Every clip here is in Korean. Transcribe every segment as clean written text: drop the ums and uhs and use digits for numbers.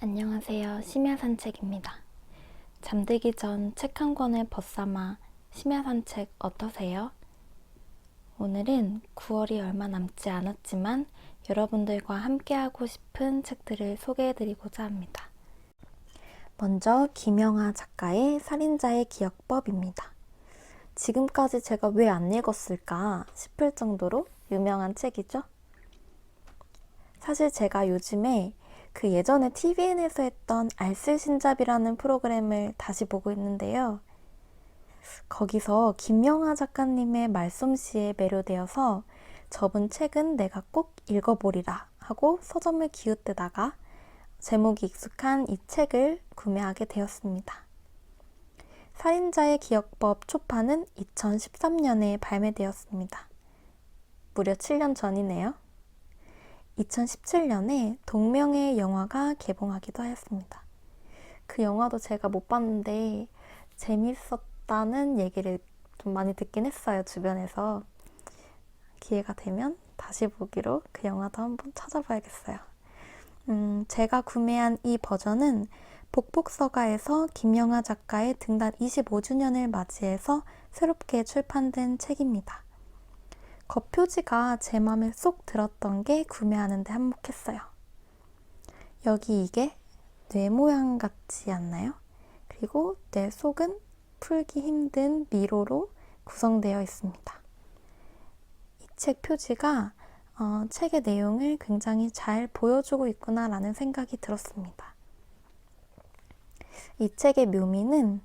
안녕하세요. 심야 산책입니다. 잠들기 전 책 한 권을 벗삼아 심야 산책 어떠세요? 오늘은 9월이 얼마 남지 않았지만 여러분들과 함께하고 싶은 책들을 소개해드리고자 합니다. 먼저 김영하 작가의 살인자의 기억법입니다. 지금까지 제가 왜 안 읽었을까 싶을 정도로 유명한 책이죠. 사실 제가 요즘에 그 예전에 TVN에서 했던 알쓸신잡이라는 프로그램을 다시 보고 있는데요. 거기서 김영하 작가님의 말솜씨에 매료되어서 저번 책은 내가 꼭 읽어보리라 하고 서점을 기웃대다가 제목이 익숙한 이 책을 구매하게 되었습니다. 살인자의 기억법 초판은 2013년에 발매되었습니다. 무려 7년 전이네요. 2017년에 동명의 영화가 개봉하기도 하였습니다. 그 영화도 제가 못 봤는데 재밌었다는 얘기를 좀 많이 듣긴 했어요, 주변에서. 기회가 되면 다시 보기로 그 영화도 한번 찾아봐야겠어요. 제가 구매한 이 버전은 복복서가에서 김영하 작가의 등단 25주년을 맞이해서 새롭게 출판된 책입니다. 겉표지가 제 맘에 쏙 들었던 게 구매하는데 한몫했어요. 여기 이게 뇌 모양 같지 않나요? 그리고 뇌 속은 풀기 힘든 미로로 구성되어 있습니다. 이 책 표지가 책의 내용을 굉장히 잘 보여주고 있구나라는 생각이 들었습니다. 이 책의 묘미는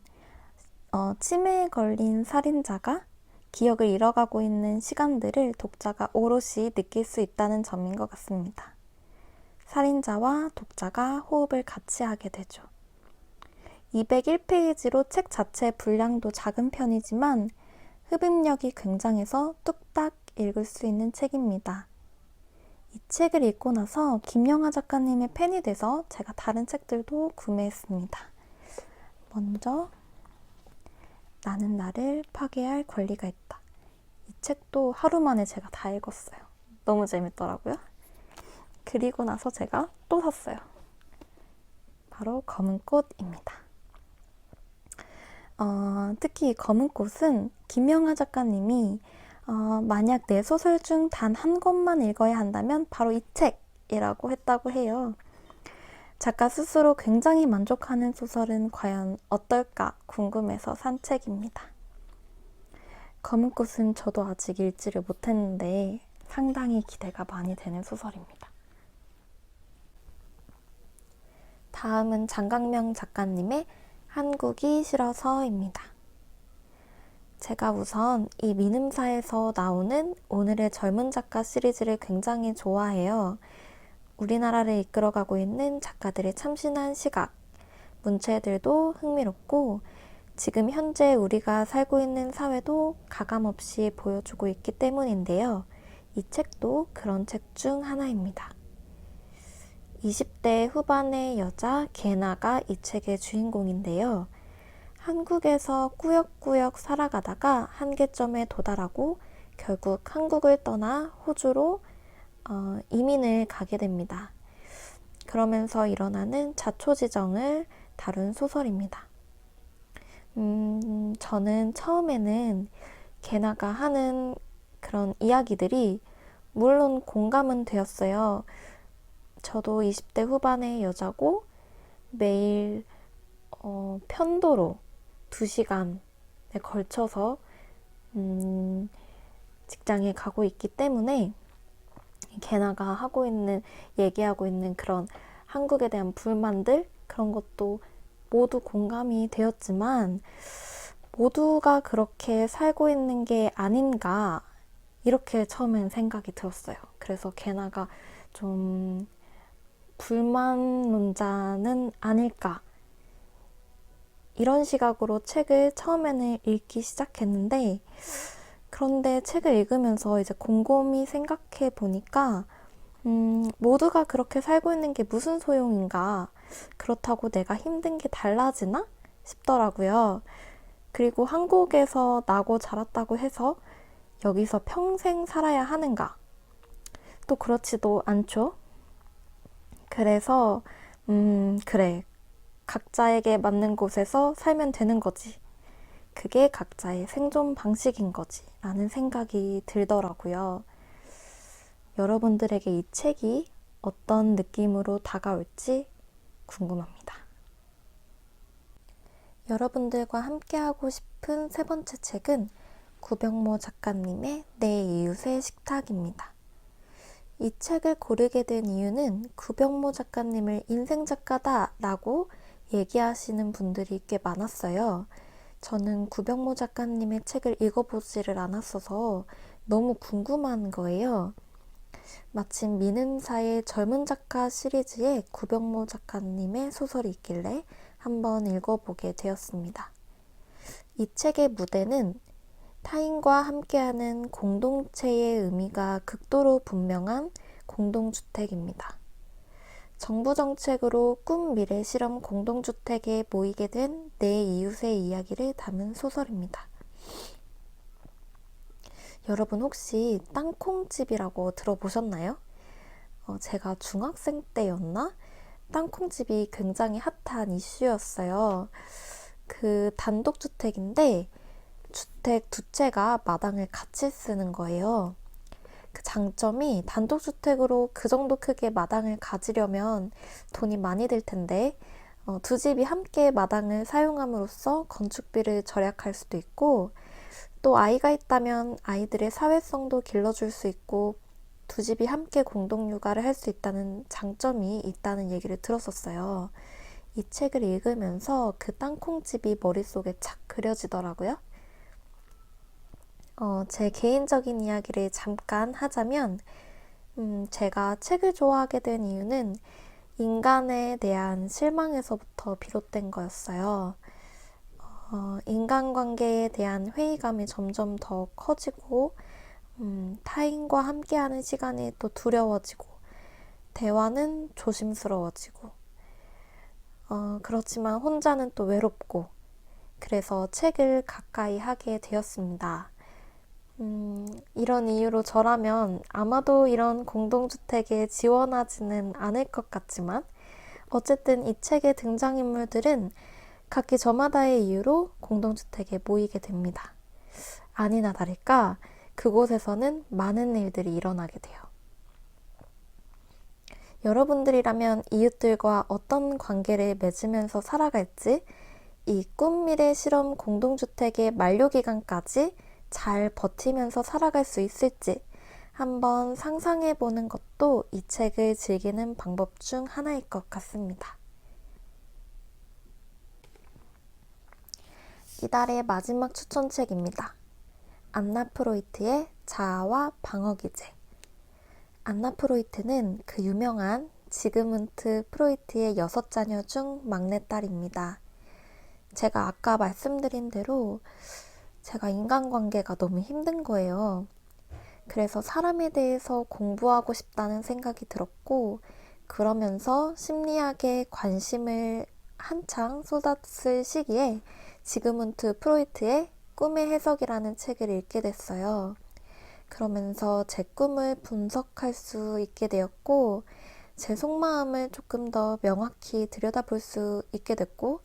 치매에 걸린 살인자가 기억을 잃어가고 있는 시간들을 독자가 오롯이 느낄 수 있다는 점인 것 같습니다. 살인자와 독자가 호흡을 같이 하게 되죠. 201페이지로 책 자체의 분량도 작은 편이지만 흡입력이 굉장해서 뚝딱 읽을 수 있는 책입니다. 이 책을 읽고 나서 김영하 작가님의 팬이 돼서 제가 다른 책들도 구매했습니다. 먼저 나는 나를 파괴할 권리가 있다. 이 책도 하루 만에 제가 다 읽었어요. 너무 재밌더라고요. 그리고 나서 제가 또 샀어요. 바로 검은 꽃입니다. 특히 검은 꽃은 김영하 작가님이 만약 내 소설 중 단 한 권만 읽어야 한다면 바로 이 책이라고 했다고 해요. 작가 스스로 굉장히 만족하는 소설은 과연 어떨까 궁금해서 산 책입니다. 검은 꽃은 저도 아직 읽지를 못했는데 상당히 기대가 많이 되는 소설입니다. 다음은 장강명 작가님의 한국이 싫어서입니다. 제가 우선 이 민음사에서 나오는 오늘의 젊은 작가 시리즈를 굉장히 좋아해요. 우리나라를 이끌어가고 있는 작가들의 참신한 시각, 문체들도 흥미롭고 지금 현재 우리가 살고 있는 사회도 가감없이 보여주고 있기 때문인데요. 이 책도 그런 책 중 하나입니다. 20대 후반의 여자 게나가 이 책의 주인공인데요. 한국에서 꾸역꾸역 살아가다가 한계점에 도달하고 결국 한국을 떠나 호주로 이민을 가게 됩니다. 그러면서 일어나는 자초지정을 다룬 소설입니다. 저는 처음에는 게나가 하는 그런 이야기들이 물론 공감은 되었어요. 저도 20대 후반의 여자고 매일 편도로 2시간에 걸쳐서 직장에 가고 있기 때문에 게나가 얘기하고 있는 그런 한국에 대한 불만들, 그런 것도 모두 공감이 되었지만 모두가 그렇게 살고 있는 게 아닌가, 이렇게 처음엔 생각이 들었어요. 그래서 게나가 좀 불만론자는 아닐까, 이런 시각으로 책을 처음에는 읽기 시작했는데, 그런데 책을 읽으면서 이제 곰곰이 생각해 보니까 모두가 그렇게 살고 있는 게 무슨 소용인가? 그렇다고 내가 힘든 게 달라지나? 싶더라고요. 그리고 한국에서 나고 자랐다고 해서 여기서 평생 살아야 하는가? 또 그렇지도 않죠. 그래서, 그래. 각자에게 맞는 곳에서 살면 되는 거지. 그게 각자의 생존 방식인 거지. 라는 생각이 들더라고요. 여러분들에게 이 책이 어떤 느낌으로 다가올지 궁금합니다. 여러분들과 함께하고 싶은 세 번째 책은 구병모 작가님의 내 이웃의 식탁입니다. 이 책을 고르게 된 이유는 구병모 작가님을 인생 작가다 라고 얘기하시는 분들이 꽤 많았어요. 저는 구병모 작가님의 책을 읽어보지를 않았어서 너무 궁금한 거예요. 마침 미는사의 젊은 작가 시리즈에 구병모 작가님의 소설이 있길래 한번 읽어보게 되었습니다. 이 책의 무대는 타인과 함께하는 공동체의 의미가 극도로 분명한 공동주택입니다. 정부 정책으로 꿈 미래 실험 공동주택에 모이게 된 내 이웃의 이야기를 담은 소설입니다. 여러분 혹시 땅콩집이라고 들어보셨나요? 제가 중학생 때였나? 땅콩집이 굉장히 핫한 이슈였어요. 그 단독주택인데 주택 두 채가 마당을 같이 쓰는 거예요. 그 장점이 단독주택으로 그 정도 크게 마당을 가지려면 돈이 많이 들 텐데 두 집이 함께 마당을 사용함으로써 건축비를 절약할 수도 있고 또 아이가 있다면 아이들의 사회성도 길러줄 수 있고 두 집이 함께 공동육아를 할 수 있다는 장점이 있다는 얘기를 들었었어요. 이 책을 읽으면서 그 땅콩집이 머릿속에 착 그려지더라고요. 제 개인적인 이야기를 잠깐 하자면 제가 책을 좋아하게 된 이유는 인간에 대한 실망에서부터 비롯된 거였어요. 인간관계에 대한 회의감이 점점 더 커지고 타인과 함께하는 시간이 또 두려워지고 대화는 조심스러워지고 그렇지만 혼자는 또 외롭고 그래서 책을 가까이 하게 되었습니다. 이런 이유로 저라면 아마도 이런 공동주택에 지원하지는 않을 것 같지만 어쨌든 이 책의 등장인물들은 각기 저마다의 이유로 공동주택에 모이게 됩니다. 아니나 다를까 그곳에서는 많은 일들이 일어나게 돼요. 여러분들이라면 이웃들과 어떤 관계를 맺으면서 살아갈지 이 꿈미래 실험 공동주택의 만료기간까지 잘 버티면서 살아갈 수 있을지 한번 상상해보는 것도 이 책을 즐기는 방법 중 하나일 것 같습니다. 이달의 마지막 추천책입니다. 안나 프로이트의 자아와 방어기제. 안나 프로이트는 그 유명한 지그문트 프로이트의 6자녀 중 막내딸입니다. 제가 아까 말씀드린 대로 제가 인간관계가 너무 힘든 거예요. 그래서 사람에 대해서 공부하고 싶다는 생각이 들었고 그러면서 심리학에 관심을 한창 쏟았을 시기에 지그문트 프로이트의 꿈의 해석이라는 책을 읽게 됐어요. 그러면서 제 꿈을 분석할 수 있게 되었고 제 속마음을 조금 더 명확히 들여다볼 수 있게 됐고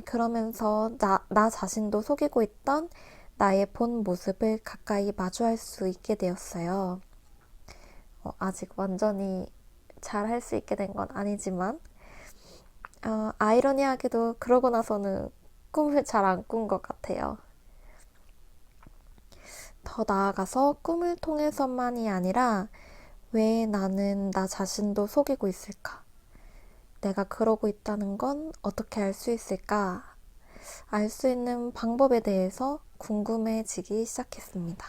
그러면서 나 자신도 속이고 있던 나의 본 모습을 가까이 마주할 수 있게 되었어요. 아직 완전히 잘 할 수 있게 된 건 아니지만 아이러니하게도 그러고 나서는 꿈을 잘 안 꾼 것 같아요. 더 나아가서 꿈을 통해서만이 아니라 왜 나는 나 자신도 속이고 있을까? 내가 그러고 있다는 건 어떻게 알 수 있을까? 알 수 있는 방법에 대해서 궁금해지기 시작했습니다.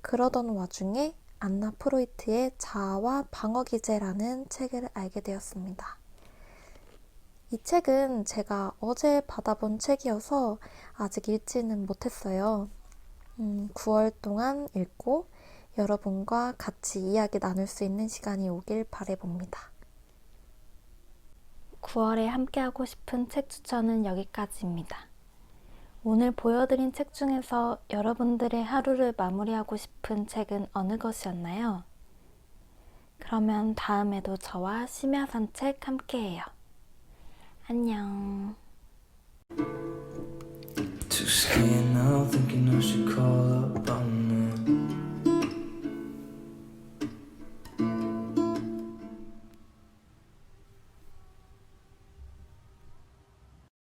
그러던 와중에 안나 프로이트의 자아와 방어기제라는 책을 알게 되었습니다. 이 책은 제가 어제 받아본 책이어서 아직 읽지는 못했어요. 9월 동안 읽고 여러분과 같이 이야기 나눌 수 있는 시간이 오길 바라봅니다. 9월에 함께하고 싶은 책 추천은 여기까지입니다. 오늘 보여드린 책 중에서 여러분들의 하루를 마무리하고 싶은 책은 어느 것이었나요? 그러면 다음에도 저와 심야 산책 함께해요. 안녕. Too scared now, thinking I should call up